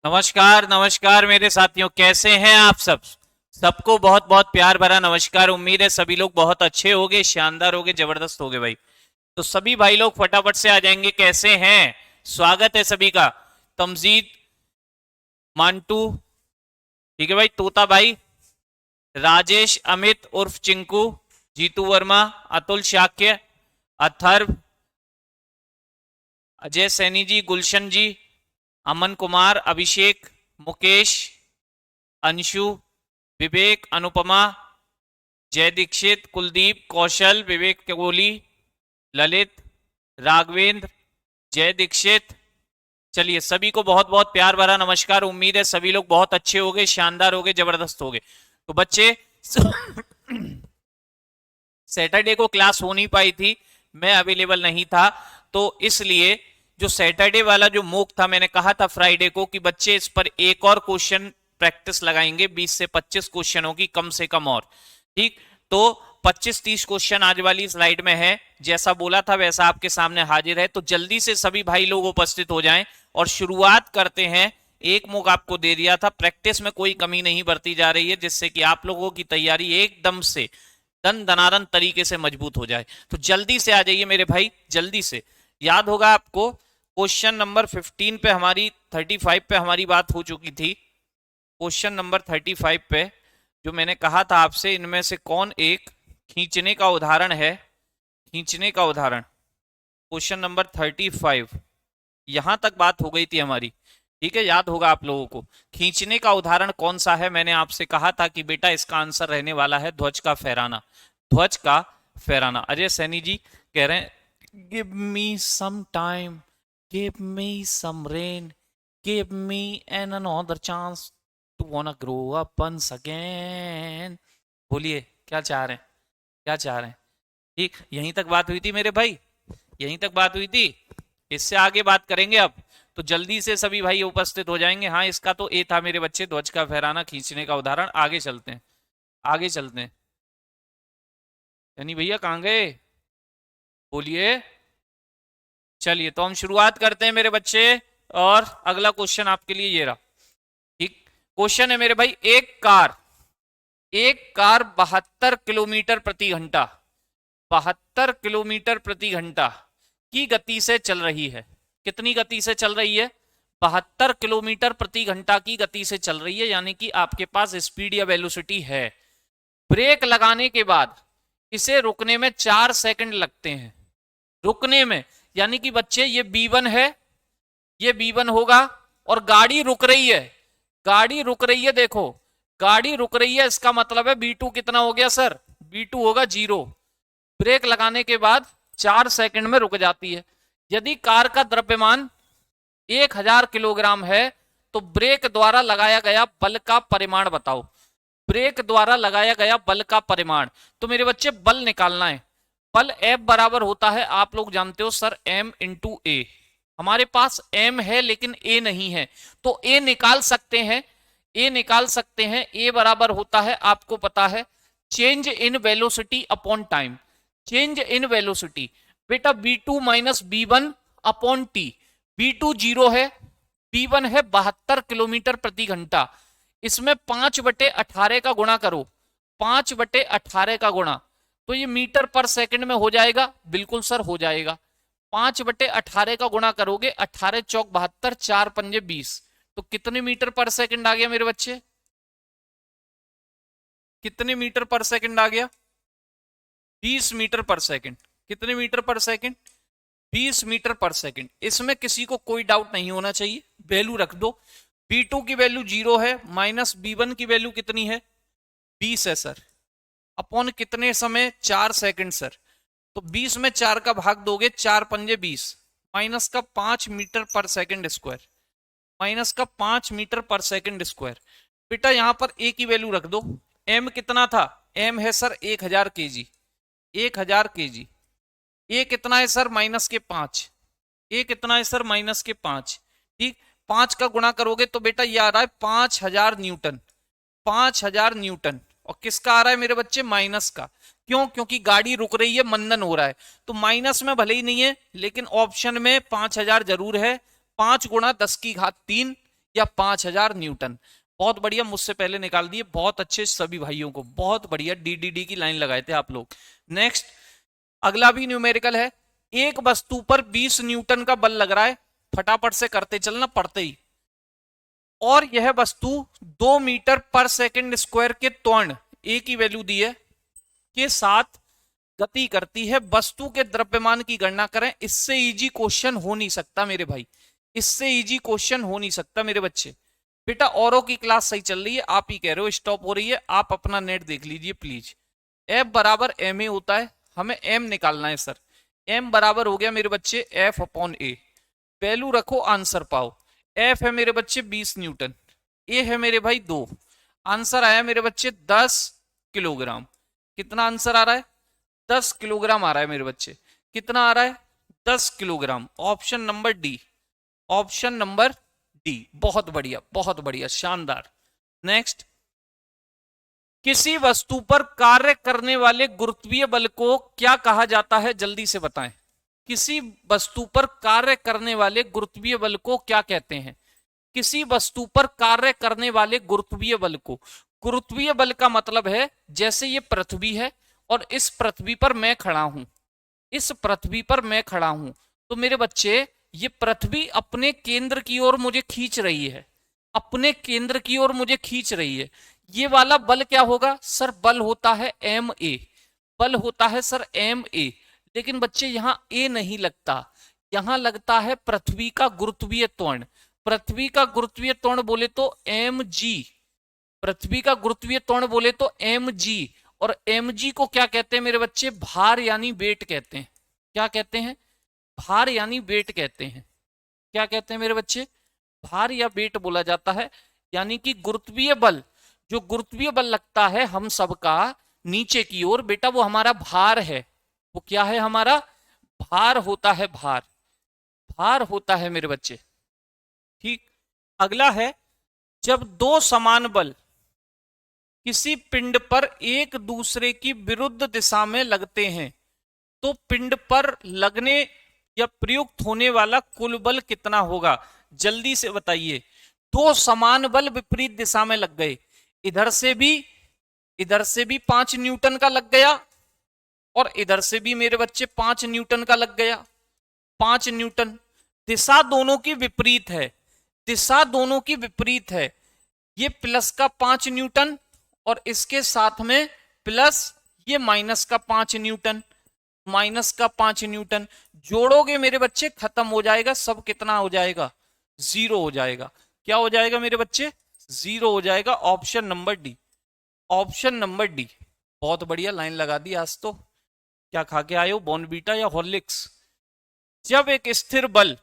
नमस्कार नमस्कार मेरे साथियों, कैसे हैं आप सब। सबको बहुत बहुत प्यार भरा नमस्कार। उम्मीद है सभी लोग बहुत अच्छे होंगे, शानदार होंगे, जबरदस्त होंगे भाई। तो सभी भाई लोग फटाफट से आ जाएंगे। कैसे हैं, स्वागत है सभी का। तमजीद, मांटू, ठीक है भाई, तोता भाई, राजेश, अमित उर्फ चिंकू, जीतू वर्मा, अतुल शाक्य, अथर्व, अजय सैनी जी, गुलशन जी, अमन कुमार, अभिषेक, मुकेश, अंशु, विवेक, अनुपमा, जय दीक्षित, कुलदीप, कौशल, विवेक कोहली, ललित, राघवेंद्र, जय दीक्षित। चलिए सभी को बहुत बहुत प्यार भरा नमस्कार। उम्मीद है सभी लोग बहुत अच्छे होंगे, शानदार होंगे, जबरदस्त होंगे। तो बच्चे सैटरडे को क्लास हो नहीं पाई थी, मैं अवेलेबल नहीं था, तो इसलिए जो सैटरडे वाला जो मूक था, मैंने कहा था फ्राइडे को कि बच्चे इस पर एक और क्वेश्चन प्रैक्टिस लगाएंगे। 20 से 25 क्वेश्चनों की कम से कम और, ठीक। तो 25-30 क्वेश्चन आज वाली स्लाइड में है। जैसा बोला था वैसा आपके सामने हाजिर है। तो जल्दी से सभी भाई लोग उपस्थित हो जाएं और शुरुआत करते हैं। एक मूक आपको दे दिया था, प्रैक्टिस में कोई कमी नहीं बरती जा रही है, जिससे कि आप लोगों की तैयारी एकदम से दन दनादन तरीके से मजबूत हो जाए। तो जल्दी से आ जाइए मेरे भाई, जल्दी से। याद होगा आपको क्वेश्चन नंबर 15 पे हमारी 35 पे हमारी बात हो चुकी थी। क्वेश्चन नंबर 35 पे जो मैंने कहा था आपसे, इनमें से कौन एक खींचने का उदाहरण है। खींचने का उदाहरण, क्वेश्चन नंबर 35, यहां तक बात हो गई थी हमारी, ठीक है। याद होगा आप लोगों को खींचने का उदाहरण कौन सा है। मैंने आपसे कहा था कि बेटा इसका आंसर रहने वाला है ध्वज का फहराना। ध्वज का फहराना। अजय सैनी जी कह रहे हैं give me some time, give me some rain, give me an another chance to wanna grow up once again. बोलिए क्या चाह रहे हैं, क्या चाह रहे हैं। ठीक, यहीं तक बात हुई थी मेरे भाई, यहीं तक बात हुई थी। इससे आगे बात करेंगे अब। तो जल्दी से सभी भाई उपस्थित हो जाएंगे। हाँ, इसका तो ए था मेरे बच्चे, ध्वज का फहराना, खींचने का उदाहरण। आगे चलते हैं, आगे चलते हैं। यानी भैया कहाँ गए, बोलिए। चलिए तो हम शुरुआत करते हैं मेरे बच्चे। और अगला क्वेश्चन आपके लिए ये रहा, ठीक। क्वेश्चन है मेरे भाई, एक कार 72 किलोमीटर प्रति घंटा, 72 किलोमीटर प्रति घंटा की गति से चल रही है। कितनी गति से चल रही है, 72 किलोमीटर प्रति घंटा की गति से चल रही है, यानी कि आपके पास स्पीड या वेलोसिटी है। ब्रेक लगाने के बाद इसे रुकने में 4 सेकंड लगते हैं। रुकने में, यानी कि बच्चे ये B1 है, ये B1 होगा, और गाड़ी रुक रही है। गाड़ी रुक रही है, देखो गाड़ी रुक रही है, इसका मतलब है B2 कितना हो गया सर, B2 होगा 0। ब्रेक लगाने के बाद 4 सेकंड में रुक जाती है। यदि कार का द्रव्यमान 1000 किलोग्राम है तो ब्रेक द्वारा लगाया गया बल का परिमाण बताओ। ब्रेक द्वारा लगाया गया बल का परिमाण। तो मेरे बच्चे बल निकालना है। बल F बराबर होता है, आप लोग जानते हो सर, M इंटू ए। हमारे पास M है लेकिन A नहीं है, तो A निकाल सकते हैं, A निकाल सकते हैं। A बराबर होता है, आपको पता है, change in velocity upon time. Change in velocity बेटा B2 minus B1 upon T. B2 0 है, B1 है 72 किलोमीटर प्रति घंटा। इसमें 5/18 का गुणा करो, 5/18 का गुणा, तो ये मीटर पर सेकंड में हो जाएगा। बिल्कुल सर हो जाएगा। 5/18 का गुणा करोगे, 18 चौक 72, 4 पंजे 20, तो कितने मीटर पर सेकंड आ गया मेरे बच्चे, कितने मीटर पर सेकंड आ गया, 20 मीटर पर सेकंड। कितने metre per second, 20 metre per second. इसमें किसी को कोई डाउट नहीं होना चाहिए, वैल्यू रख दो। B2 की वैल्यू 0 है, माइनस B1 की वैल्यू कितनी है, 20 है सर, अपॉन कितने समय, 4 सेकंड सर। तो 20 में 4 का भाग दोगे, 4 पंजे 20, माइनस का 5 metre per second square, minus का 5 मीटर पर सेकंड स्क्वायर। बेटा यहां पर ए की वैल्यू रख दो। एम कितना था, एम है सर 1000 केजी, 1000 केजी। ए कितना है सर, -5। ए कितना है सर, -5, ठीक। 5 का गुणा करोगे तो बेटा ये आ रहा है 5000 न्यूटन, 5000 न्यूटन। और किसका आ रहा है मेरे बच्चे, माइनस का। क्यों, क्योंकि गाड़ी रुक रही है, मंदन हो रहा है, तो माइनस में भले ही नहीं है लेकिन ऑप्शन में 5000 जरूर है। 5 गुणा 10 की घात 3, या 5000 न्यूटन। बहुत बढ़िया, मुझसे पहले निकाल दिए, बहुत अच्छे सभी भाइयों को, बहुत बढ़िया, डी की लाइन लगाए थे आप लोग। नेक्स्ट, अगला भी न्यूमेरिकल है। एक वस्तु पर 20 न्यूटन का बल लग रहा है, फटाफट से करते चलना पड़ते ही, और यह वस्तु 2 मीटर पर सेकंड स्क्वायर के त्वरण, ए की वैल्यू दी है, के साथ गति करती है। वस्तु के द्रव्यमान की गणना करें। इससे इजी क्वेश्चन हो नहीं सकता मेरे भाई, इससे इजी क्वेश्चन हो नहीं सकता मेरे बच्चे। बेटा औरों की क्लास सही चल रही है, आप ही कह रहे हो स्टॉप हो रही है, आप अपना नेट देख लीजिए प्लीज। एफ बराबर एम ए होता है, हमें एम निकालना है सर। एम बराबर हो गया मेरे बच्चे एफ अपॉन ए, वैल्यू रखो आंसर पाओ। एफ है मेरे बच्चे 20 न्यूटन, ए है मेरे भाई 2, आंसर आया मेरे बच्चे 10 किलोग्राम। कितना आंसर आ रहा है? 10 किलोग्राम आ रहा है मेरे बच्चे। कितना आ रहा है? 10 kilogram. Option number D, option number D, बहुत बढ़िया, बहुत बढ़िया, शानदार। नेक्स्ट, किसी वस्तु पर कार्य करने वाले गुरुत्वीय बल को क्या कहा जाता है, जल्दी से बताएं। किसी वस्तु पर कार्य करने वाले गुरुत्वीय बल को क्या कहते हैं? किसी वस्तु पर कार्य करने वाले गुरुत्वीय बल को, गुरुत्वीय बल का मतलब है जैसे ये पृथ्वी है और इस पृथ्वी पर मैं खड़ा हूं, इस पृथ्वी पर मैं खड़ा हूं, तो मेरे बच्चे ये पृथ्वी अपने केंद्र की ओर मुझे खींच रही है, अपने केंद्र की ओर मुझे खींच रही है। ये वाला बल क्या होगा सर? बल होता है एम ए, बल होता है सर एम ए। लेकिन बच्चे यहां ए नहीं लगता, यहां लगता है पृथ्वी का गुरुत्वीय त्वरण। पृथ्वी का गुरुत्वीय त्वरण बोले तो एम जी, पृथ्वी का गुरुत्वीय त्वरण बोले तो एम जी, और एम जी को क्या कहते हैं मेरे बच्चे? भार यानी वेट कहते हैं। क्या कहते हैं? भार यानी वेट कहते हैं। क्या कहते हैं मेरे बच्चे? भार या वेट बोला जाता है। यानी कि गुरुत्वीय बल, जो गुरुत्वीय बल लगता है हम सबका नीचे की ओर, बेटा वो हमारा भार है। वो क्या है? हमारा भार होता है, भार, भार होता है मेरे बच्चे। ठीक, अगला है, जब दो समान बल किसी पिंड पर एक दूसरे की विरुद्ध दिशा में लगते हैं तो पिंड पर लगने या प्रयुक्त होने वाला कुल बल कितना होगा? जल्दी से बताइए। दो समान बल विपरीत दिशा में लग गए, इधर से भी 5 न्यूटन का लग गया और इधर से भी मेरे बच्चे 5 न्यूटन का लग गया। 5 न्यूटन, दिशा दोनों की विपरीत है, दिशा दोनों की विपरीत है। ये प्लस का 5 न्यूटन और इसके साथ में प्लस ये माइनस का 5 न्यूटन, माइनस का 5 न्यूटन जोड़ोगे मेरे बच्चे खत्म हो जाएगा सब। कितना हो जाएगा? 0 हो जाएगा। क्या हो जाएगा मेरे बच्चे? 0 हो जाएगा। Option number D, option number D. बहुत बढ़िया, लाइन लगा दी आज तो। क्या खा के आए हो, बॉर्नवीटा या हॉर्लिक्स? जब एक स्थिर बल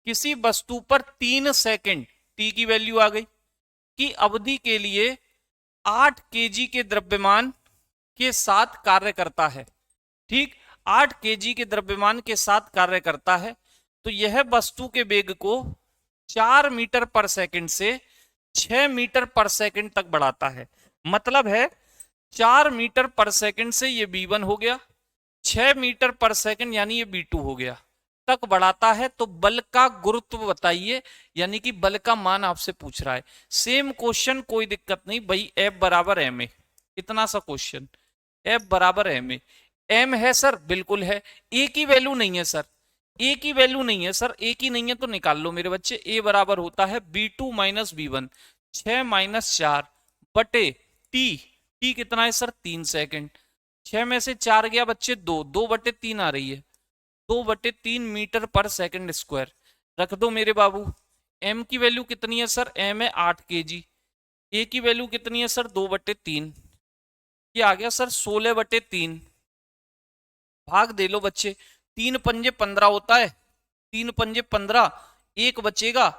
किसी वस्तु पर 3 सेकंड, टी की वैल्यू आ गई, की अवधि के लिए 8 केजी के द्रव्यमान के साथ कार्य करता है, ठीक, 8 केजी के द्रव्यमान के साथ कार्य करता है, तो यह वस्तु के वेग को 4 मीटर पर सेकंड से 6 मीटर पर सेकंड तक बढ़ाता है। मतलब है 4 मीटर पर सेकंड से ये b1 हो गया, 6 मीटर पर सेकंड यानी ये b2 हो गया, तक बढ़ाता है। तो बल का गुरुत्व बताइए, यानी कि बल का मान आपसे पूछ रहा है। सेम क्वेश्चन, कोई दिक्कत नहीं भाई, F बराबर एम ए, इतना सा क्वेश्चन, F बराबर एम ए। एम है सर, बिल्कुल है। ए की वैल्यू नहीं है सर, ए की वैल्यू नहीं है सर, ए की नहीं है तो निकाल लो मेरे बच्चे। ए बराबर होता है b2 माइनस b1, 6 माइनस 4 बटे टी, टी कितना है सर? 3 सेकंड। 6 में से 4 गया बच्चे 2, 2 बटे 3 आ रही है, 2 बटे 3 मीटर पर सेकंड स्क्वायर। रख दो मेरे बाबू। एम की वैल्यू कितनी है सर? एम है 8 केजी। ए की वैल्यू कितनी है सर? 2 बटे 3, ये आ गया सर 16 बटे 3। भाग दे लो बच्चे, 3 पंजे 15 होता है, 3 पंजे 15, एक बचेगा,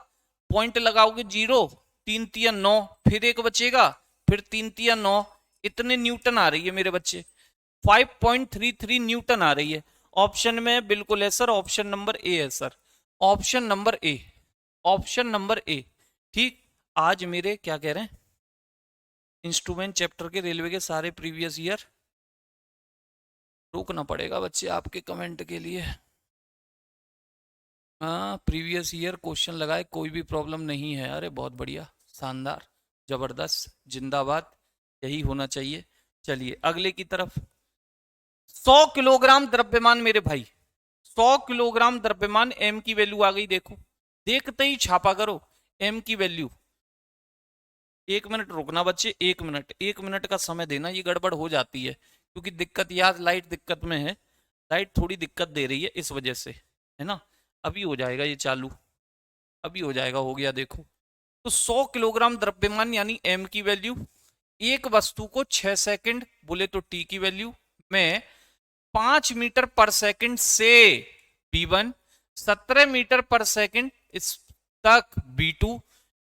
पॉइंट लगाओगे 0, 3 तिया 9, फिर एक बचेगा, फिर 3 तिया 9, इतने न्यूटन आ रही है मेरे बच्चे, 5.33 न्यूटन आ रही है। ऑप्शन में बिल्कुल है सर, ऑप्शन नंबर ए है sir, option number A, option number A. ठीक, आज मेरे क्या कह रहे हैं, इंस्ट्रूमेंट चैप्टर के रेलवे के सारे प्रीवियस ईयर रोकना पड़ेगा बच्चे आपके कमेंट के लिए। हाँ, प्रीवियस ईयर क्वेश्चन लगाए, कोई भी प्रॉब्लम नहीं है। अरे बहुत बढ़िया, शानदार, जबरदस्त, जिंदाबाद, यही होना चाहिए। चलिए अगले की तरफ। 100 किलोग्राम द्रव्यमान मेरे भाई, 100 किलोग्राम द्रव्यमान, एम की वैल्यू आ गई, देखो देखते ही छापा करो। एम की वैल्यू, 1 मिनट रुकना बच्चे, 1 मिनट, 1 मिनट का समय देना, ये गड़बड़ हो जाती है क्योंकि दिक्कत, यार लाइट दिक्कत में है, लाइट थोड़ी दिक्कत दे रही है इस वजह से, है ना। अभी हो जाएगा ये चालू, अभी हो जाएगा, हो गया देखो। तो 100 किलोग्राम द्रव्यमान यानी एम की वैल्यू, एक वस्तु को 6 सेकंड बोले तो टी की वैल्यू में 5 मीटर पर सेकंड से बी1, 17 मीटर पर सेकंड इस तक बी2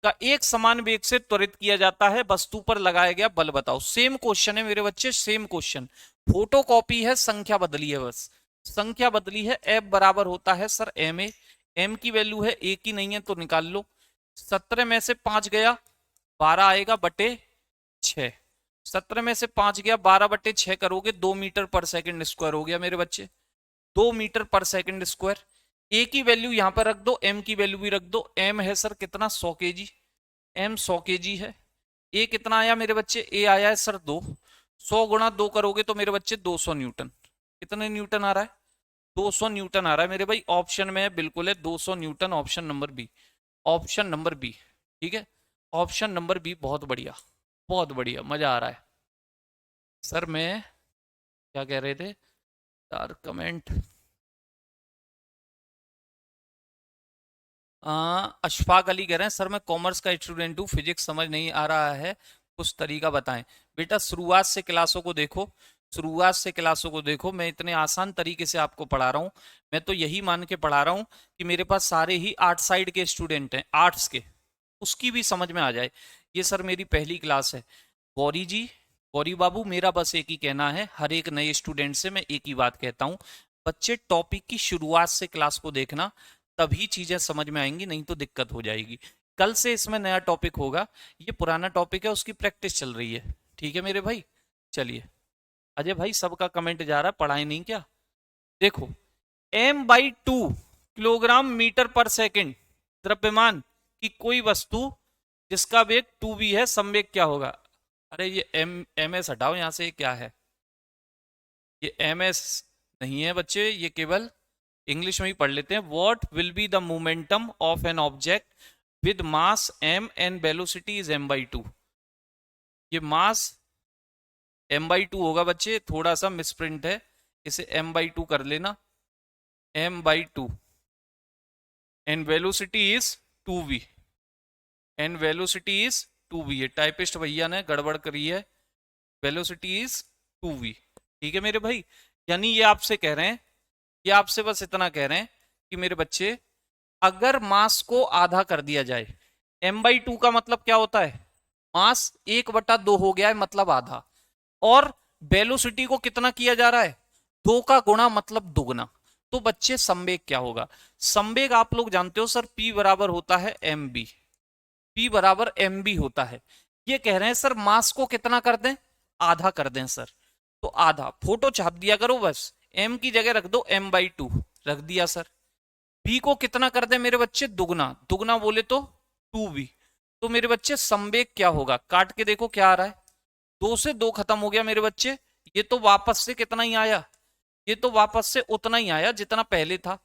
का एक समान वेग से त्वरित किया जाता है, वस्तु पर लगाया गया बल बताओ। सेम क्वेश्चन है मेरे बच्चे, सेम क्वेश्चन, फोटो कॉपी है, संख्या बदली है, बस संख्या बदली है। एफ बराबर होता है सर एम ए, एम की वैल्यू है, ए की नहीं है तो निकाल लो। 17 में से 5 गया, 12 आएगा बटे 6, 17 में से 5 गया, 12 बटे 6 करोगे, 2 मीटर पर सेकंड स्क्वायर हो गया मेरे बच्चे, 2 मीटर पर सेकंड स्क्वायर। ए की वैल्यू यहां पर रख दो, एम की वैल्यू भी रख दो। एम है सर कितना, 100 केजी, एम 100 केजी है। ए कितना आया मेरे बच्चे, ए आया है सर 2, 100 गुणा 2 करोगे तो मेरे बच्चे 200 न्यूटन। कितने न्यूटन आ रहा है, 200 न्यूटन आ रहा है मेरे भाई, ऑप्शन में है, बिल्कुल है 200 newton, option number B, option number B, ठीक है, ऑप्शन नंबर बी, बहुत बढ़िया, बहुत बढ़िया, मजा आ रहा है। सर मैं क्या कह रहे थे, यार कमेंट, अशफाक अली कह रहे हैं सर मैं कॉमर्स का स्टूडेंट हूँ, फिजिक्स समझ नहीं आ रहा है, कुछ तरीका बताएं। बेटा शुरुआत से क्लासों को देखो, शुरुआत से क्लासों को देखो, मैं इतने आसान तरीके से आपको पढ़ा रहा हूँ। मैं तो यही मान के पढ़ा रहा हूँ कि मेरे पास सारे ही आर्ट साइड के स्टूडेंट हैं, आर्ट्स के, उसकी भी समझ में आ जाए। ये सर मेरी पहली क्लास है। गौरी जी, गौरी बाबू, मेरा बस एक ही कहना है, हर एक नए स्टूडेंट से मैं एक ही बात कहता हूँ, बच्चे टॉपिक की शुरुआत से क्लास को देखना, तभी चीजें समझ में आएंगी, नहीं तो दिक्कत हो जाएगी। कल से इसमें नया टॉपिक होगा, ये पुराना टॉपिक है, उसकी प्रैक्टिस चल रही है, ठीक है मेरे भाई। चलिए, अजय भाई सबका कमेंट जा रहा है, पढ़ाई नहीं क्या। देखो, m/2 kilogram metre per second द्रव्यमान की कोई वस्तु जिसका वेग 2v है, संवेग क्या होगा। अरे ये एम एस हटाओ यहां से, ये क्या है, ये एम एस नहीं है बच्चे, ये केवल इंग्लिश में ही पढ़ लेते हैं। What will be the momentum of an object with mass m and velocity is m/2, ये मास m/2 होगा बच्चे, थोड़ा सा मिसप्रिंट है, इसे m/2 कर लेना, m/2, and velocity is 2v, and velocity is 2v, ये टाइपिस्ट भैया ने गड़बड़ करी है, वेलोसिटी इज 2v, ठीक है मेरे भाई। यानी ये आपसे कह रहे हैं, ये आपसे बस इतना कह रहे हैं कि मेरे बच्चे, अगर मास को आधा कर दिया जाए, m/2 का मतलब क्या होता है, मास 1/2 हो गया है मतलब आधा, और वेलोसिटी को कितना किया जा रहा है, 2 का गुणा मतलब दुगना, तो बच्चे संवेग क्या होगा। संवेग आप लोग जानते हो सर, p बराबर होता है mb, p बराबर mb होता है। ये कह रहे हैं सर मास को कितना कर दें, आधा कर दें सर, तो आधा, फोटो छाप दिया करो बस, m की जगह रख दो m/2, रख दिया सर। b को कितना कर दे मेरे बच्चे, दुगना, दुगना बोले तो 2v, तो मेरे बच्चे संवेग क्या होगा, काट के देखो क्या आ रहा है, 2 से 2 खत्म हो गया मेरे बच्चे, ये तो वापस से कितना ही आया, ये तो वापस से उतना ही आया जितना पहले था,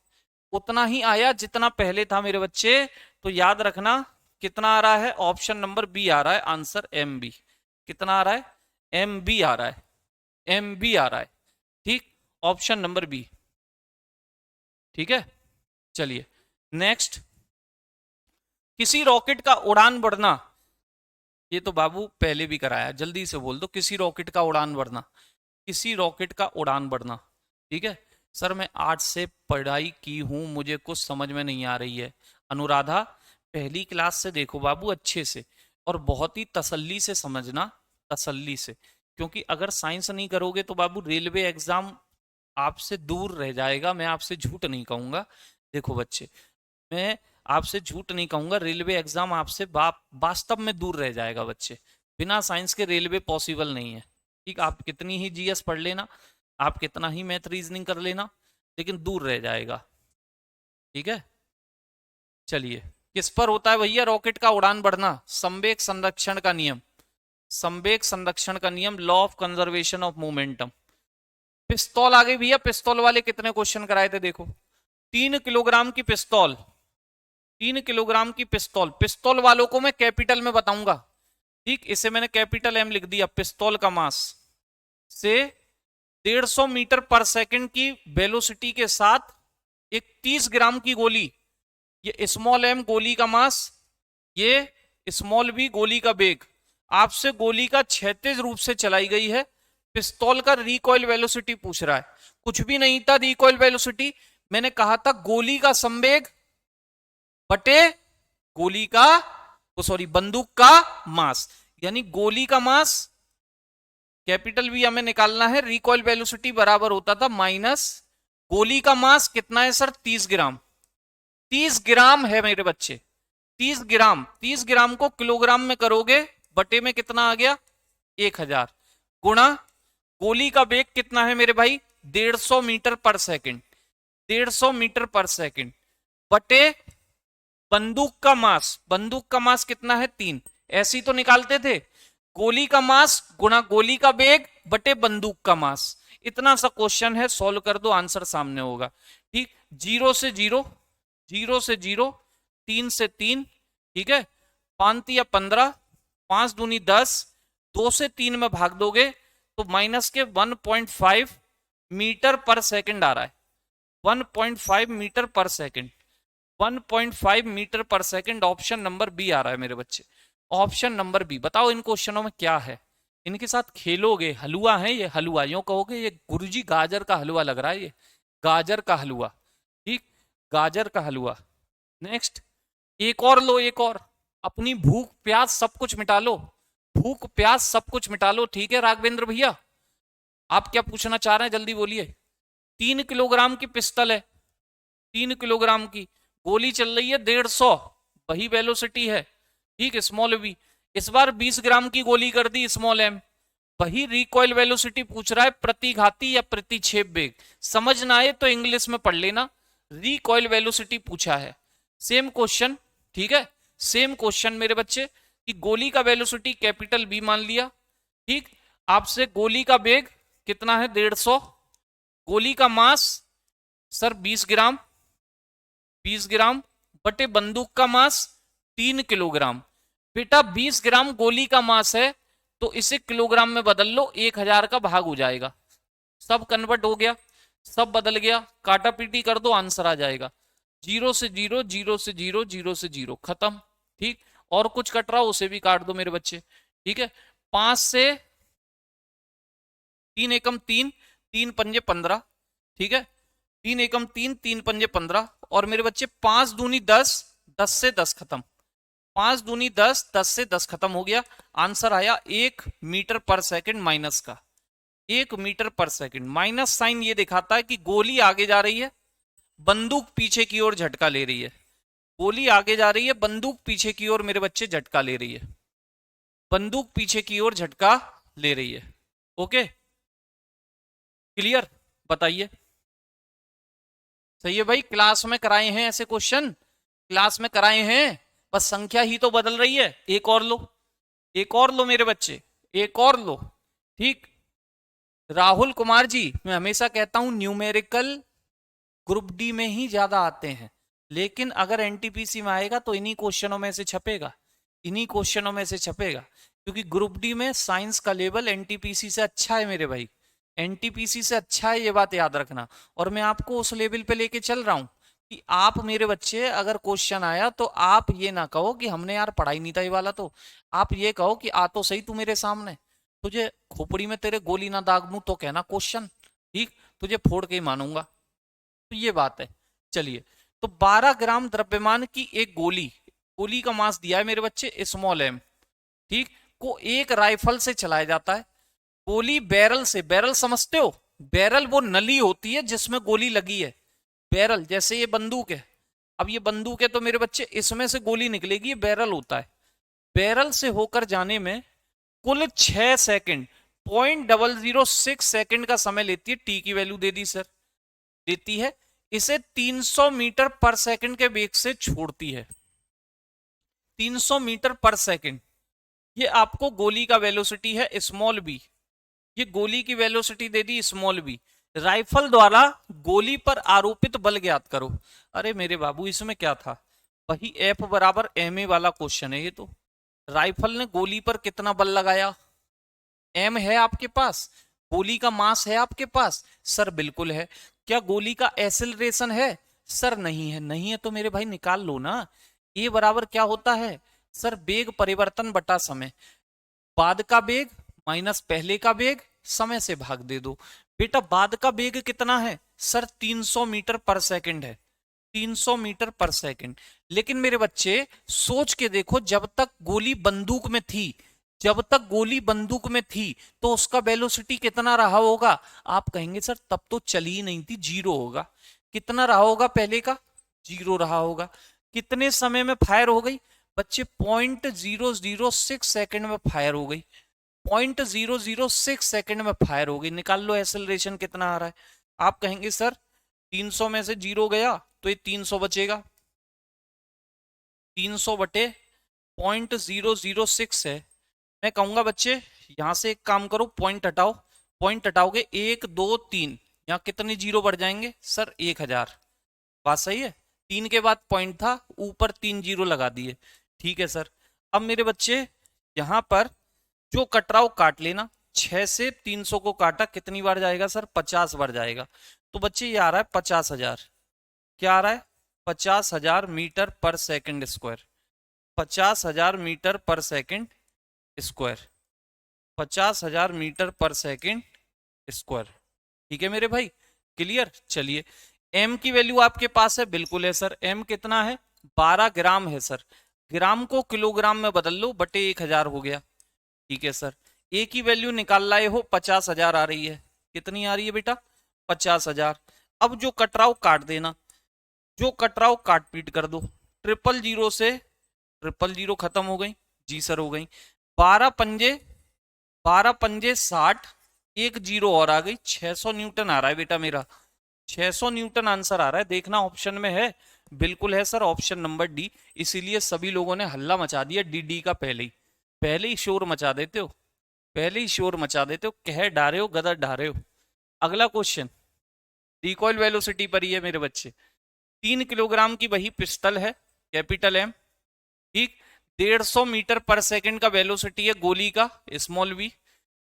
उतना ही आया जितना पहले था मेरे बच्चे। तो याद रखना कितना आ रहा है, ऑप्शन नंबर बी आ रहा है आंसर, एम बी, कितना आ रहा है, एम बी आ रहा है, एम बी आ रहा है, ठीक, ऑप्शन नंबर बी, ठीक है। चलिए नेक्स्ट, किसी रॉकेट का उड़ान बढ़ना, ये तो बाबू पहले भी कराया, जल्दी से बोल दो, किसी रॉकेट का उड़ान बढ़ना, किसी रॉकेट का उड़ान बढ़ना, ठीक है। सर मैं 8 से पढ़ाई की हूं, मुझे कुछ समझ में नहीं आ रही है। अनुराधा, पहली क्लास से देखो बाबू अच्छे से, और बहुत ही तसल्ली से समझना, तसल्ली से, क्योंकि अगर साइंस नहीं करोगे तो बाबू रेलवे एग्जाम आपसे दूर रह जाएगा, मैं आपसे झूठ नहीं कहूंगा। देखो बच्चे, मैं आपसे झूठ नहीं कहूंगा, रेलवे एग्जाम आपसे वास्तव में दूर रह जाएगा बच्चे, बिना साइंस के रेलवे पॉसिबल नहीं है, ठीक। आप कितनी ही जीएस पढ़ लेना, आप कितना ही मैथ रीजनिंग कर लेना, लेकिन दूर रह जाएगा, ठीक है। चलिए, किस पर होता है भैया रॉकेट का उड़ान बढ़ना? संवेग संरक्षण का नियम, संवेग संरक्षण का नियम, law of conservation of momentum. पिस्तौल आ गई भैया, पिस्तौल वाले कितने क्वेश्चन कराए थे देखो। 3 किलोग्राम की पिस्तौल, 3 किलोग्राम की पिस्तौल, पिस्तौल वालों को मैं कैपिटल में बताऊंगा, ठीक, इसे मैंने कैपिटल एम लिख दिया। पिस्तौल का मास से 150 मीटर पर सेकंड की वेलोसिटी के साथ एक 30 ग्राम की गोली, ये स्मॉल एम गोली का मास, ये स्मॉल बी गोली का वेग, आपसे गोली का क्षैतिज रूप से चलाई गई है। पिस्तौल का रिकॉइल वेलोसिटी पूछ रहा है, कुछ भी नहीं था रिकॉइल वेलोसिटी, मैंने कहा था गोली का संवेग बटे गोली का, सॉरी बंदूक का मास, यानी गोली का मास कैपिटल भी हमें निकालना है, रिकॉइल वेलोसिटी बराबर होता था माइनस गोली का मास कितना है सर? 30 ग्राम। 30 ग्राम है मेरे बच्चे, 30 ग्राम, 30 ग्राम को किलोग्राम में करोगे बटे में कितना आ गया? 1000 गुणा गोली का वेग कितना है मेरे भाई? 150 metre per second, 150 metre per second बटे बंदूक का मास, बंदूक का मास कितना है? 3, ऐसे ही तो निकालते थे, गोली का मास गुणा गोली का वेग बटे बंदूक का मास। इतना सा क्वेश्चन है, सॉल्व कर दो आंसर सामने होगा, ठीक। 0 से 0, 0 से 0, 3 से 3, ठीक है, 5 या 15, 5 दूनी 10, 2 से 3 में भाग दोगे तो माइनस के 1.5 मीटर पर सेकंड आ रहा है, 1.5 metre per second, 1.5 metre per second. Option number B आ रहा है मेरे बच्चे, ऑप्शन नंबर बी। बताओ इन क्वेश्चनों में क्या है? इनके साथ खेलोगे, हलवा है ये, हलवा यूं कहोगे ये गुरुजी गाजर का हलवा लग रहा है, ये गाजर का हलवा, ठीक, गाजर का हलवा। नेक्स्ट, एक और लो, एक और, अपनी भूख प्यास सब कुछ मिटा लो, भूख प्यास सब कुछ मिटा लो, ठीक है राघवेंद्र भैया, आप क्या पूछना चाह रहे हैं जल्दी बोलिए। 3 किलोग्राम की पिस्टल है, 3 किलोग्राम की गोली चल रही है 150, वही वेलोसिटी है, ठीक, स्मॉल वी। इस बार 20 ग्राम की गोली कर दी स्मॉल एम, वही रिकॉइल वेलोसिटी पूछ रहा है, प्रतिघाती या प्रतिक्षेप वेग। समझ ना आए तो इंग्लिश में पढ़ लेना, रिकॉइल वेलोसिटी पूछा है। सेम क्वेश्चन, ठीक है, सेम क्वेश्चन मेरे बच्चे, कि गोली का वेलोसिटी कैपिटल बी मान लिया, ठीक, आपसे गोली का वेग कितना है? 150, गोली का मास सर 20 ग्राम, 20 ग्राम बटे बंदूक का मास 3 किलोग्राम। बेटा 20 ग्राम गोली का मास है तो इसे किलोग्राम में बदल लो, 1000 का भाग हो जाएगा, सब कन्वर्ट हो गया, सब बदल गया, काटा पीटी कर दो आंसर आ जाएगा। 0 से 0, 0 से 0, 0 से 0, खत्म, ठीक। और कुछ कट रहा हो उसे भी काट दो मेरे बच्चे, ठीक है। 5 से 3 एकम 3, 3 पंजे 15, ठीक है, 3 एकम 3, 3 पंजे 15, और मेरे बच्चे 5 दूनी 10, 10 से 10 खत्म, 5 दूनी 10, 10 से 10 खत्म हो गया, आंसर आया 1 मीटर पर सेकंड माइनस का, 1 metre per second. Minus sign ये दिखाता है कि गोली आगे जा रही है, बंदूक पीछे की ओर झटका ले रही है, गोली आगे जा रही है, बंदूक पीछे की ओर मेरे बच्चे झटका ले रही है, बंदूक पीछे की ओर झटका ले रही है। ओके, क्लियर, बताइए। सही है भाई, क्लास में कराए हैं ऐसे क्वेश्चन, क्लास में कराए हैं, बस संख्या ही तो बदल रही है। एक और लो, एक और लो मेरे बच्चे, एक और लो, ठीक। राहुल कुमार जी, मैं हमेशा कहता हूं न्यूमेरिकल ग्रुप डी में ही ज्यादा आते हैं, लेकिन अगर एनटीपीसी में आएगा तो इन्हीं क्वेश्चनों में से छपेगा, इन्हीं क्वेश्चनों में से छपेगा, क्योंकि ग्रुप डी में साइंस का लेवल एनटीपीसी से अच्छा है मेरे भाई, एनटीपीसी से अच्छा है, ये बात याद रखना। और मैं आपको उस लेवल पे लेके चल रहा हूं कि आप मेरे बच्चे, अगर क्वेश्चन आया तो आप ये ना कहो कि हमने यार पढ़ाई नहीं था ये वाला, तो आप ये कहो कि आ तो सही तू मेरे सामने, तुझे खोपड़ी में तेरे गोली ना दाग दूं तो कहना क्वेश्चन, ठीक, तुझे फोड़ के ही मानूंगा, तो ये बात है। चलिए, तो 12 ग्राम द्रव्यमान की एक गोली, गोली का मास दिया है मेरे बच्चे स्मॉल एम, ठीक, को एक राइफल से चलाया जाता है। गोली बैरल से, बैरल समझते हो, बैरल वो नली होती है जिसमें गोली लगी है, बैरल, जैसे ये बंदूक है, अब ये बंदूक है तो मेरे बच्चे इसमें से गोली निकलेगी, ये बैरल होता है, बैरल से होकर जाने में कुल 6 सेकंड, 0.006 सेकंड का समय लेती है, टी की वैल्यू दे दी सर, देती है। इसे 300 मीटर पर सेकंड के वेग से छोड़ती है। 300 मीटर पर सेकंड, ये आपको गोली का वेलोसिटी है स्मॉल बी, ये गोली की वेलोसिटी दे दी स्मॉल बी। राइफल द्वारा गोली पर आरोपित बल ज्ञात करो। अरे मेरे बाबू इसमें क्या था, वही एफ बराबर एम ए वाला क्वेश्चन है ये तो। राइफल ने गोली पर कितना बल लगाया, एम है आपके पास, गोली का मास है आपके पास, सर बिल्कुल है। क्या गोली का एक्सेलरेशन है, सर नहीं है। नहीं है तो मेरे भाई निकाल लो ना, ए बराबर क्या होता है सर, वेग परिवर्तन बटा समय, बाद का वेग माइनस पहले का वेग, समय से भाग दे दो। बेटा बाद का वेग कितना है सर, 300 मीटर पर सेकंड है, 300 मीटर पर सेकंड। लेकिन मेरे बच्चे सोच के देखो, जब तक गोली बंदूक में थी, जब तक गोली बंदूक में थी तो उसका वेलोसिटी कितना रहा होगा। आप कहेंगे सर तब तो चली ही नहीं थी, जीरो होगा। कितना रहा होगा पहले का, जीरो रहा होगा। कितने समय में फायर हो गई बच्चे, 0.006 सेकंड में फायर हो गई, 0.006 सेकंड में फायर हो गई। निकाल लो एक्सेलरेशन कितना आ रहा है। आप कहेंगे सर 300 में से जीरो गया तो ये 300 बचेगा, 300 बटे 0.006 है। मैं कहूंगा बच्चे यहां से एक काम करो, पॉइंट हटाओ, पॉइंट हटाओगे 1 2 3, यहाँ कितने जीरो बढ़ जाएंगे सर 1000। बात सही है, 3 के बाद पॉइंट था, ऊपर 3 जीरो लगा दिए। ठीक है सर। अब मेरे बच्चे यहां पर जो कट रहा हो काट लेना, 6 से 300 को काटा कितनी बार जाएगा सर, 50 बार जाएगा। तो बच्चे ये आ रहा है 50,000, क्या आ रहा है 50,000 metre per second square, 50,000 metre per second square, 50,000 metre per second square. ठीक है मेरे भाई, क्लियर। चलिए m की वैल्यू आपके पास है, बिल्कुल है सर। m कितना है, 12 ग्राम है सर। ग्राम को किलोग्राम में बदल लो, बटे 1000 हो गया। ठीक है सर। a की वैल्यू निकाल लाए हो, 50,000 आ रही है। कितनी आ रही है बेटा, 50,000। अब जो कटराव काट देना, जो कटराव काट पीट कर दो। 000 से 000 खत्म हो गई, जी सर हो गई। 12 पंजे 60, एक जीरो और आ गई, 600 न्यूटन आ रहा है बेटा मेरा, 600 न्यूटन आंसर आ रहा है। देखना ऑप्शन में है, बिल्कुल है सर, ऑप्शन नंबर डी। इसीलिए सभी लोगों ने हल्ला मचा दिया डी का, पहले ही शोर मचा देते हो, पहले ही शोर मचा देते हो, कह डारे हो गदर डारे हो। अगला क्वेश्चन रिकॉइल वेलोसिटी पर ही है मेरे बच्चे। 3 किलोग्राम की वही पिस्टल है, कैपिटल एम, ठीक। 150 मीटर पर सेकंड का वेलोसिटी है गोली का, स्मॉल वी।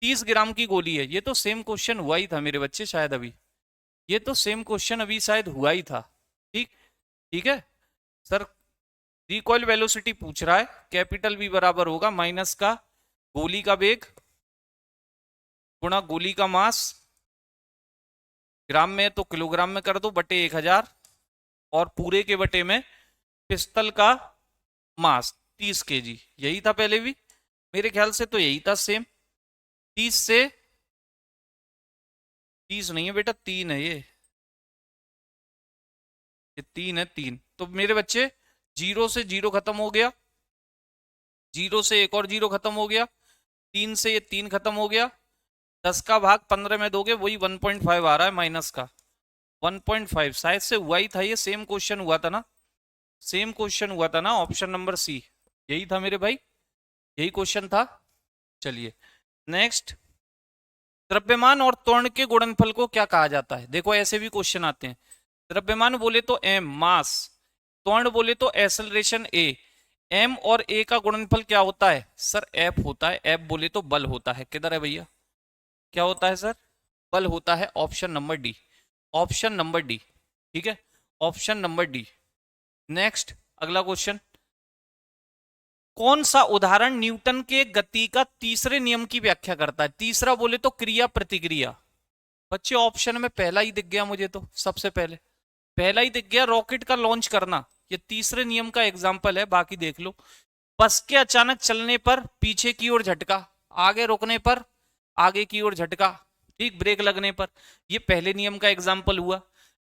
30 ग्राम की गोली है। ये तो सेम क्वेश्चन हुआ ही था मेरे बच्चे शायद अभी, ये तो सेम क्वेश्चन अभी शायद हुआ ही था। ठीक, ठीक है सर। रिकॉइल वेलोसिटी पूछ रहा है, कैपिटल वी बराबर होगा माइनस का गोली का वेग गुणा गोली का मास, ग्राम में तो किलोग्राम में कर दो, बटे 1000, और पूरे के बटे में पिस्टल का मास 30 kg। यही था पहले भी मेरे ख्याल से, तो यही था सेम। 30 से 30 नहीं है बेटा, 3 है ये 3 है, 3। तो मेरे बच्चे 0 से 0 खत्म हो गया, 0 से एक और 0 खत्म हो गया, 3 से ये 3 खत्म हो गया, 10 का भाग 15 में दोगे वही 1.5 आ रहा है माइनस का 1.5। शायद से हुआ ही था ये, सेम क्वेश्चन हुआ था ना, सेम क्वेश्चन हुआ था ना, ऑप्शन नंबर सी यही था मेरे भाई, यही क्वेश्चन था। चलिए नेक्स्ट, द्रव्यमान और त्वरण के गुणनफल को क्या कहा जाता है। देखो ऐसे भी क्वेश्चन आते हैं, द्रव्यमान बोले तो m मास, त्वरण बोले तो एक्सेलरेशन a, m और a का गुणनफल क्या होता है सर, f होता है। f बोले तो बल होता है, किधर है भैया, क्या होता है सर, बल होता है। Option number D, option number D, ठीक है, ऑप्शन नंबर डी। नेक्स्ट अगला क्वेश्चन, कौन सा उदाहरण न्यूटन के गति का तीसरे नियम की व्याख्या करता है। तीसरा बोले तो क्रिया प्रतिक्रिया। बच्चे ऑप्शन में पहला ही दिख गया मुझे तो, सबसे पहले पहला ही दिख गया, रॉकेट का लॉन्च करना, ये तीसरे नियम का एग्जाम्पल है। बाकी देख लो, बस के अचानक चलने पर पीछे की ओर झटका, आगे रुकने पर आगे की ओर झटका, ठीक, ब्रेक लगने पर, ये पहले नियम का एग्जाम्पल हुआ।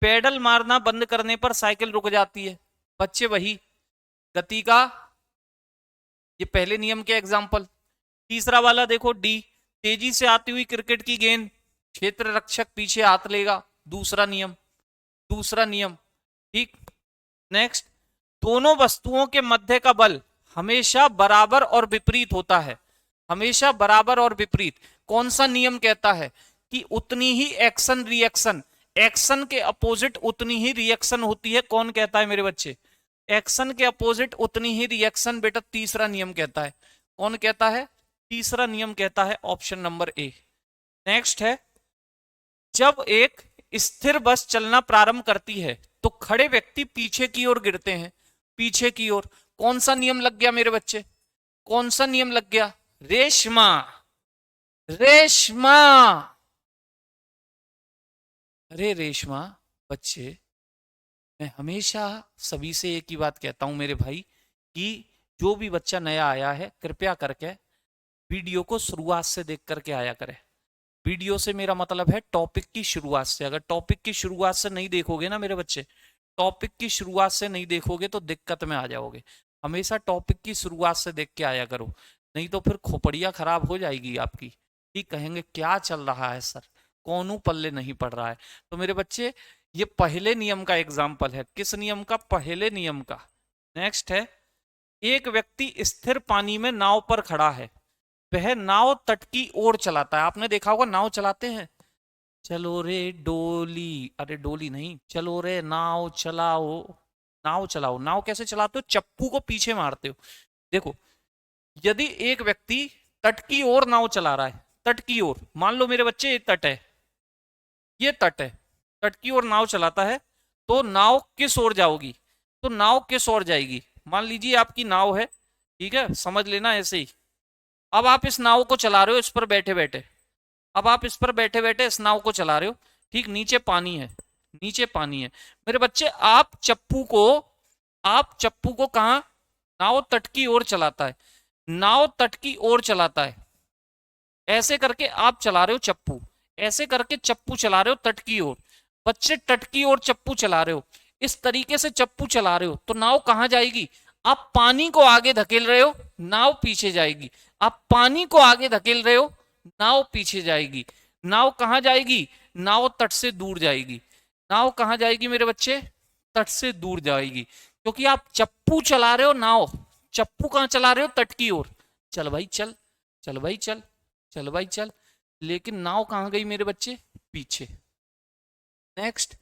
पेडल मारना बंद करने पर साइकिल रुक जाती है, बच्चे वही गति का, ये पहले नियम के एग्जाम्पल। तीसरा वाला देखो डी, तेजी से आती हुई क्रिकेट की गेंद, क्षेत्र रक्षक पीछे हाथ लेगा, दूसरा नियम, दूसरा नियम। ठीक, नेक्स्ट, दोनों वस्तुओं के मध्य का बल हमेशा बराबर और विपरीत होता है। हमेशा बराबर और विपरीत। कौन सा नियम कहता है कि उतनी ही एक्शन रिएक्शन, एक्शन के अपोजिट उतनी ही रिएक्शन होती है? कौन कहता है मेरे बच्चे? एक्शन के अपोजिट उतनी ही रिएक्शन। बेटा तीसरा नियम कहता है। कौन कहता है? तीसरा नियम कहता है ऑप्शन नंबर ए। नेक्स्ट है, जब एक स्थिर बस चलना प्रारंभ करती है तो खड़े व्यक्ति पीछे की ओर गिरते हैं। पीछे की ओर। कौन सा नियम लग गया मेरे बच्चे? कौन सा नियम लग गया? रेशमा, रेशमा। अरे रेशमा बच्चे, मैं हमेशा सभी से एक ही बात कहता हूं मेरे भाई कि जो भी बच्चा नया आया है कृपया करके वीडियो को शुरुआत से देख करके आया करे। वीडियो से मेरा मतलब है टॉपिक की शुरुआत से। अगर टॉपिक की शुरुआत से नहीं देखोगे ना मेरे बच्चे, टॉपिक की शुरुआत से नहीं देखोगे तो दिक्कत में आ जाओगे। हमेशा टॉपिक की शुरुआत से देख के आया करो, नहीं तो फिर खोपड़िया खराब हो जाएगी आपकी। ठीक, कहेंगे क्या चल रहा है सर, कौनू पल्ले नहीं पड़ रहा है। तो मेरे बच्चे ये पहले नियम का एग्जाम्पल है। किस नियम का? पहले नियम का। नेक्स्ट है, एक व्यक्ति स्थिर पानी में नाव पर खड़ा है। वह नाव तट की ओर चलाता है। आपने देखा होगा नाव चलाते हैं, चलो रे डोली, अरे डोली नहीं, चलो रे नाव चलाओ। नाव चलाओ, नाव कैसे चलाते हो? चप्पू को पीछे मारते हो। देखो, यदि एक व्यक्ति तट की ओर नाव चला रहा है, तट की ओर, मान लो मेरे बच्चे ये तट है, ये तट है, तट की ओर नाव चलाता है, तो नाव किस ओर जाओगी? तो नाव किस ओर जाएगी? मान लीजिए आपकी नाव है, ठीक है, समझ लेना ऐसे ही। अब आप इस नाव को चला रहे हो, इस पर बैठे बैठे, अब आप इस पर बैठे बैठे इस नाव को चला रहे हो। ठीक, नीचे पानी है, नीचे पानी है मेरे बच्चे। आप चप्पू को कहा? नाव तट की ओर चलाता है, नाव तट की ओर चलाता है। ऐसे करके आप चला रहे हो चप्पू, ऐसे करके चप्पू चला रहे हो तट की ओर। बच्चे तट की ओर चप्पू चला रहे हो, इस तरीके से चप्पू चला रहे हो, तो नाव कहां जाएगी? आप पानी को आगे धकेल रहे हो, नाव पीछे जाएगी। आप पानी को आगे धकेल रहे हो, नाव पीछे जाएगी। नाव कहां जाएगी? नाव तट से दूर जाएगी। नाव कहां जाएगी मेरे बच्चे? तट से दूर जाएगी, क्योंकि आप चप्पू चला रहे हो। नाव, चप्पू कहां चला रहे हो? तट की ओर। चल भाई चल, चल भाई चल, चल भाई चल, लेकिन नाव कहां गई मेरे बच्चे? पीछे। नेक्स्ट,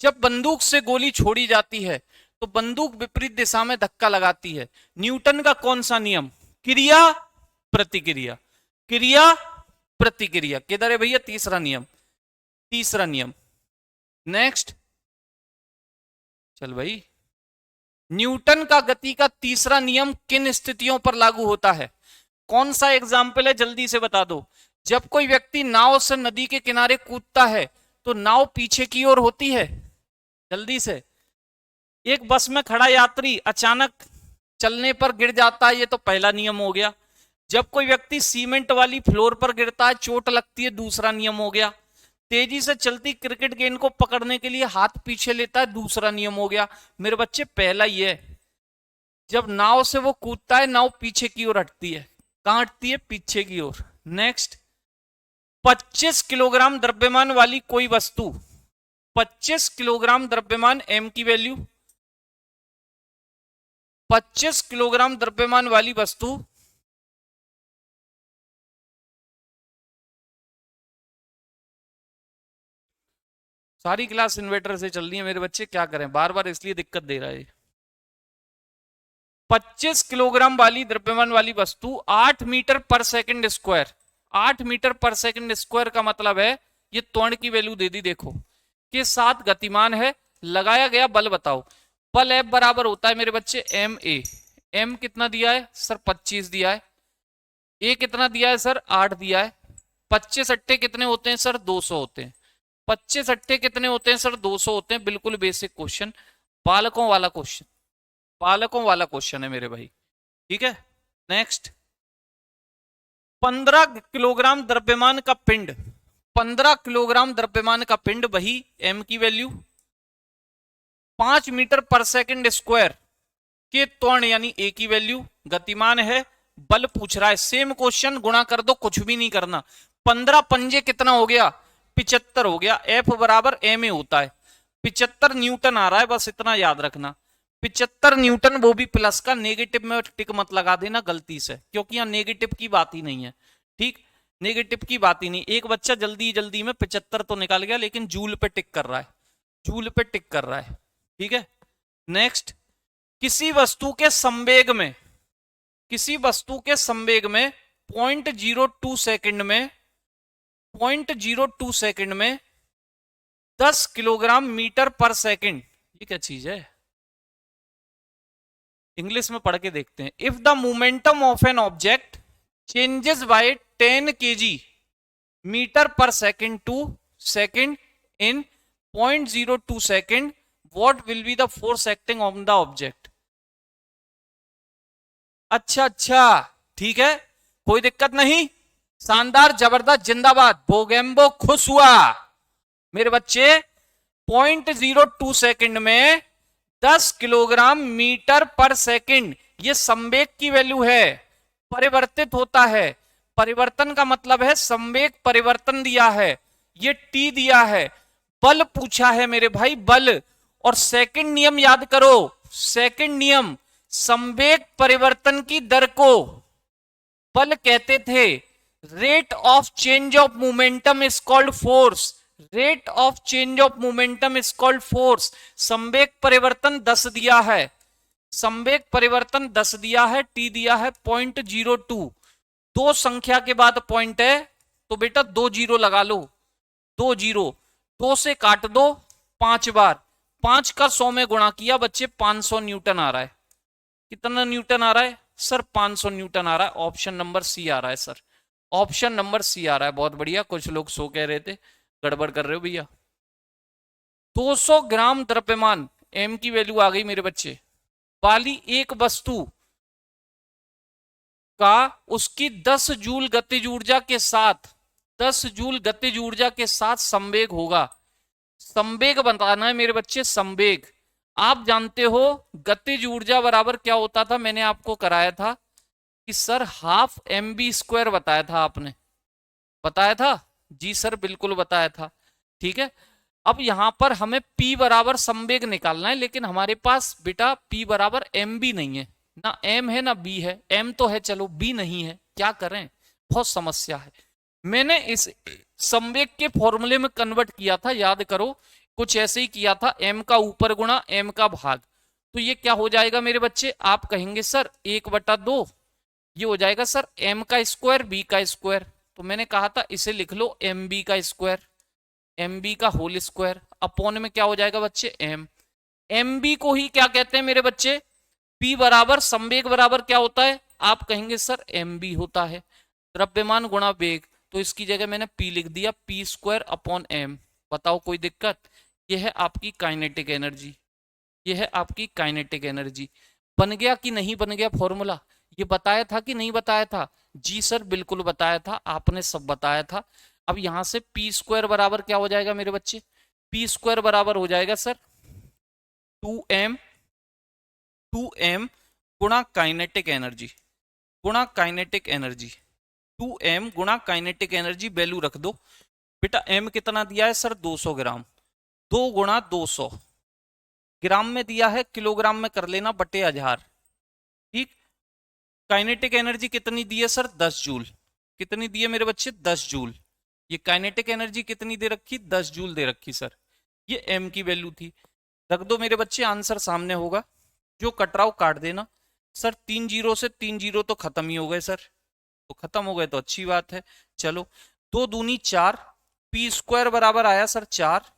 जब बंदूक से गोली छोड़ी जाती है तो बंदूक विपरीत दिशा में धक्का लगाती है। न्यूटन का कौन सा नियम? क्रिया प्रतिक्रिया, क्रिया प्रतिक्रिया। किधर है भैया? तीसरा नियम, तीसरा नियम। नेक्स्ट, चल भाई, न्यूटन का गति का तीसरा नियम किन स्थितियों पर लागू होता है? कौन सा एग्जाम्पल है? जल्दी से बता दो। जब कोई व्यक्ति नाव से नदी के किनारे कूदता है तो नाव पीछे की ओर होती है। जल्दी से। एक बस में खड़ा यात्री अचानक चलने पर गिर जाता है, ये तो पहला नियम हो गया। जब कोई व्यक्ति सीमेंट वाली फ्लोर पर गिरता है, चोट लगती है, दूसरा नियम हो गया। तेजी से चलती क्रिकेट गेंद को पकड़ने के लिए हाथ पीछे लेता है, दूसरा नियम हो गया। मेरे बच्चे पहला ये है, जब नाव से वो कूदता है नाव पीछे की ओर हटती है। कहां हटती है? पीछे की ओर। नेक्स्ट, 25 किलोग्राम द्रव्यमान वाली कोई वस्तु, 25 किलोग्राम द्रव्यमान, एम की वैल्यू, 25 किलोग्राम द्रव्यमान वाली वस्तु सारी क्लास इन्वर्टर से चल रही है मेरे बच्चे, क्या करें, बार बार इसलिए दिक्कत दे रहा है। 25 किलोग्राम वाली द्रव्यमान वाली वस्तु 8 metre per second square, 8 metre per second square का मतलब है, ये त्वरण की वैल्यू दे दी देखो, के साथ गतिमान है। लगाया गया बल बताओ। बल F बराबर होता है मेरे बच्चे एम ए। एम कितना दिया है सर? 25 दिया है। ए कितना दिया है सर? 8 दिया है। 25 अट्टे कितने होते हैं सर? 200 होते हैं। 25 अट्टे कितने होते हैं सर? 200 होते हैं। बिल्कुल बेसिक क्वेश्चन, बालकों वाला क्वेश्चन, बालकों वाला क्वेश्चन है मेरे भाई, ठीक है। नेक्स्ट, 15 किलोग्राम द्रव्यमान का पिंड, 15 किलोग्राम द्रव्यमान का पिंड, वही एम की value, 5 metre per second square के त्वरण यानी ए की वैल्यू, गतिमान है, बल पूछ रहा है। सेम क्वेश्चन, गुणा कर दो, कुछ भी नहीं करना। 15 पंजे कितना हो गया? 75 हो गया। एफ बराबर एम ए होता है। 75 न्यूटन आ रहा है, बस इतना याद रखना। 75 न्यूटन, वो भी प्लस का, नेगेटिव में टिक मत लगा देना गलती से, क्योंकि यहाँ नेगेटिव की बात ही नहीं है। ठीक, नेगेटिव की बात ही नहीं। एक बच्चा जल्दी जल्दी में 75 तो निकाल गया, लेकिन जूल पे टिक कर रहा है, जूल पे टिक कर रहा है। ठीक है, नेक्स्ट, किसी वस्तु के संवेग में, किसी वस्तु के संवेग में 0.02 सेकंड में, 0.02 सेकंड में 10 किलोग्राम मीटर पर सेकंड, ये क्या चीज है? इंग्लिश में पढ़ के देखते हैं। If the momentum of an object changes by 10 kg metre per second to second in 0.02 second, what will be the force acting on the object? अच्छा अच्छा, ठीक है, कोई दिक्कत नहीं, शानदार, जबरदस्त, जिंदाबाद, बोगेम्बो खुश हुआ मेरे बच्चे। 0.02 सेकंड में 10 किलोग्राम मीटर पर सेकंड, ये संवेग की वैल्यू है, परिवर्तित होता है। परिवर्तन का मतलब है संवेग परिवर्तन दिया है, ये टी दिया है, बल पूछा है मेरे भाई, बल। और सेकंड नियम याद करो, सेकंड नियम, संवेग परिवर्तन की दर को बल कहते थे। Rate of change of momentum is called force, rate of change of momentum is called force. संवेग परिवर्तन 10 दिया है, संवेग परिवर्तन 10 दिया है, टी दिया है 0.02, दो संख्या के बाद पॉइंट है तो बेटा 2 जीरो लगा लो, 2 जीरो, 2 से काट दो 5 बार, 5 का 100 में गुणा किया बच्चे, 500 न्यूटन आ रहा है। कितना न्यूटन आ रहा है सर? 500 न्यूटन आ रहा है। ऑप्शन नंबर सी आ रहा है सर, ऑप्शन नंबर सी आ रहा है, बहुत बढ़िया। कुछ लोग सो कह रहे थे, गड़बड़ कर रहे हो भैया। 200 ग्राम द्रव्यमान, एम की वैल्यू आ गई मेरे बच्चे, वाली एक वस्तु का उसकी 10 जूल गतिज ऊर्जा के साथ, 10 जूल गतिज ऊर्जा के साथ संवेग होगा। संवेग बताना है मेरे बच्चे, संवेग। आप जानते हो गतिज ऊर्जा बराबर क्या होता था, मैंने आपको कराया था कि sir half M B square बताया था आपने, बताया था जी सर, बिल्कुल बताया था। ठीक है, अब यहां पर हमें P बराबर संवेग निकालना है, लेकिन हमारे पास बेटा P बराबर एम भी नहीं है, ना M है ना B है। M तो है चलो, B नहीं है, क्या करें, बहुत समस्या है। मैंने इस संवेग के फॉर्मूले में कन्वर्ट किया था, याद करो, कुछ ऐसे ही किया था, M का ऊपर गुणा M का भाग। तो ये क्या हो जाएगा मेरे बच्चे, आप कहेंगे सर 1/2, ये हो जाएगा सर M का स्क्वायर B का स्क्वायर। तो मैंने कहा था इसे लिख लो MB का स्क्वायर, MB का होल स्क्वायर, अपॉन में क्या हो जाएगा बच्चे, M। MB को ही क्या कहते हैं मेरे बच्चे, P बराबर संवेग बराबर क्या होता है, आप कहेंगे सर MB होता है, द्रव्यमान गुणा वेग। तो इसकी जगह मैंने P लिख दिया, P स्क्वायर अपॉन M। बताओ कोई दिक्कत? यह है आपकी काइनेटिक एनर्जी, यह है आपकी काइनेटिक एनर्जी। बन गया कि नहीं बन गया फॉर्मूला? ये बताया था कि नहीं बताया था? जी सर बिल्कुल बताया था, आपने सब बताया था। अब यहां से P स्क्वायर बराबर क्या हो जाएगा मेरे बच्चे, P स्क्वायर बराबर हो जाएगा सर 2m, 2m गुणा काइनेटिक एनर्जी, गुणा काइनेटिक एनर्जी, 2m गुणा काइनेटिक एनर्जी, वैल्यू रख दो बेटा। m कितना दिया है सर, 200 ग्राम, 2 गुणा 200, ग्राम में दिया है, किलोग्राम में कर लेना बटे 1000। ठीक, काइनेटिक एनर्जी कितनी दी है सर, 10 जूल। कितनी दी है मेरे बच्चे, 10 जूल। ये काइनेटिक एनर्जी कितनी दे रखी, 10 जूल दे रखी सर, ये m की वैल्यू थी। रख दो मेरे बच्चे, आंसर सामने होगा, जो कट रहा हो काट देना। सर 3 जीरो से 3 जीरो तो खत्म ही हो गए सर, तो खत्म हो गए तो अच्छी बात है। चलो 2 दूनी 4, P स्क्वायर बराबर आया सर 4,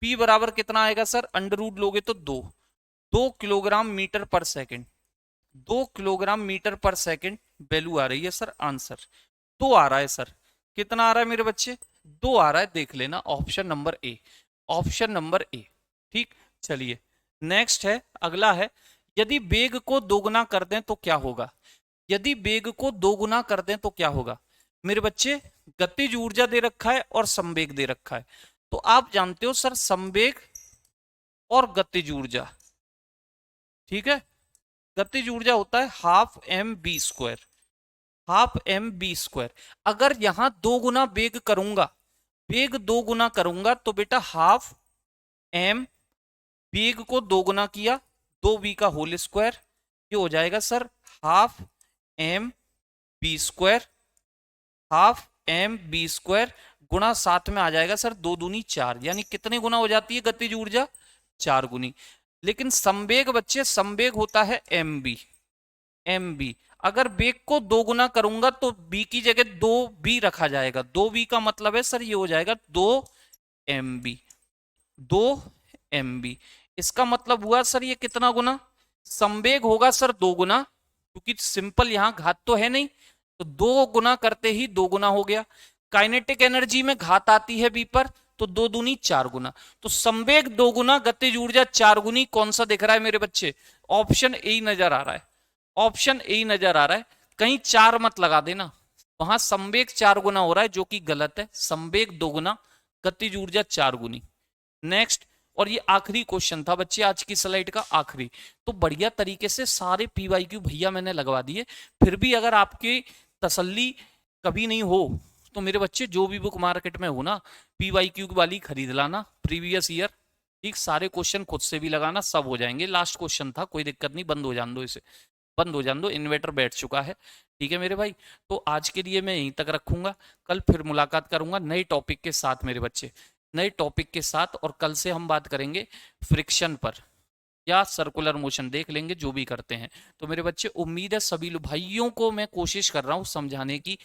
P बराबर कितना आएगा सर, अंडर रूट लोगे तो 2 kilogram metre per second, 2 kilogram metre per second value आ रही है सर, आंसर 2 आ रहा है सर। कितना आ रहा है मेरे बच्चे, 2 आ रहा है, देख लेना, option number A, option number A. ठीक, चलिए नेक्स्ट है, अगला है, यदि वेग को दोगुना कर दें तो क्या होगा, यदि वेग को दोगुना कर दें तो क्या होगा मेरे बच्चे। गतिज ऊर्जा दे रखा है और संवेग दे रखा है, तो आप जानते हो सर संवेग और गतिज ऊर्जा, ठीक है, गतिज ऊर्जा होता है half M B square, half M B square. अगर यहां 2 गुना वेग करूंगा, वेग 2 गुना करूंगा तो बेटा हाफ एम, वेग को दो गुना किया, 2v का होल स्क्वायर, ये हो जाएगा sir half M B square, half M B square गुणा साथ में आ जाएगा सर 2 दूनी 4, यानी कितने गुना हो जाती है गतिज ऊर्जा? 4 गुनी। लेकिन संवेग बच्चे, संवेग होता है एम बी, एम बी। अगर वेग को दो गुना करूंगा तो बी की जगह 2b रखा जाएगा, 2b का मतलब है सर ये हो जाएगा 2mb, 2mb। इसका मतलब हुआ सर ये कितना गुना? संवेग होगा सर 2 गुना, क्योंकि सिंपल यहां घात तो है नहीं, तो 2 गुना करते ही 2 गुना हो गया। काइनेटिक एनर्जी में घात आती है बी पर, तो 2 दूनी 4 गुना, तो संवेग 2 गुना, गतिज ऊर्जा 4 गुनी। कौन सा दिख रहा है मेरे बच्चे? ऑप्शन ए नजर आ रहा है, ऑप्शन ए नजर आ रहा है। कहीं 4 मत लगा देना, वहां संवेग 4 गुना हो रहा है जो कि गलत है। संवेग 2 गुना, गतिज ऊर्जा 4 गुनी। नेक्स्ट, और ये आखिरी क्वेश्चन था बच्चे आज की स्लाइड का आखिरी। तो बढ़िया तरीके से सारे पीवाईक्यू भैया मैंने लगवा दिए। फिर भी अगर आपकी तसल्ली कभी नहीं हो तो मेरे बच्चे जो भी बुक मार्केट में हो ना, पीवाईक्यू वाली खरीद लाना, प्रीवियस ईयर, ठीक, सारे क्वेश्चन खुद से भी लगाना, सब हो जाएंगे। लास्ट क्वेश्चन था, कोई दिक्कत नहीं, बंद हो जान दो इसे, बंद हो जान दो, इन्वर्टर बैठ चुका है। ठीक है मेरे भाई, तो आज के लिए मैं यहीं तक रखूंगा, कल फिर मुलाकात करूंगा नए टॉपिक के साथ मेरे बच्चे, नए टॉपिक के साथ। और कल से हम बात करेंगे फ्रिक्शन पर या सर्कुलर मोशन, देख लेंगे जो भी करते हैं। तो मेरे बच्चे उम्मीद है सभी भाइयों को मैं कोशिश कर रहा हूँ समझाने की,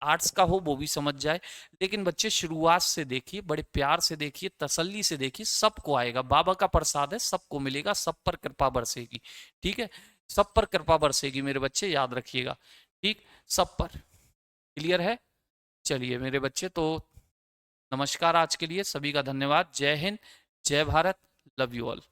आर्ट्स का हो वो भी समझ जाए। लेकिन बच्चे शुरुआत से देखिए, बड़े प्यार से देखिए, तसल्ली से देखिए, सबको आएगा, बाबा का प्रसाद है, सबको मिलेगा, सब पर कृपा बरसेगी। ठीक है, सब पर कृपा बरसेगी मेरे बच्चे, याद रखिएगा। ठीक, सब पर। क्लियर है? चलिए मेरे बच्चे, तो नमस्कार आज के लिए, सभी का धन्यवाद। जय हिंद, जय भारत, लव यू ऑल।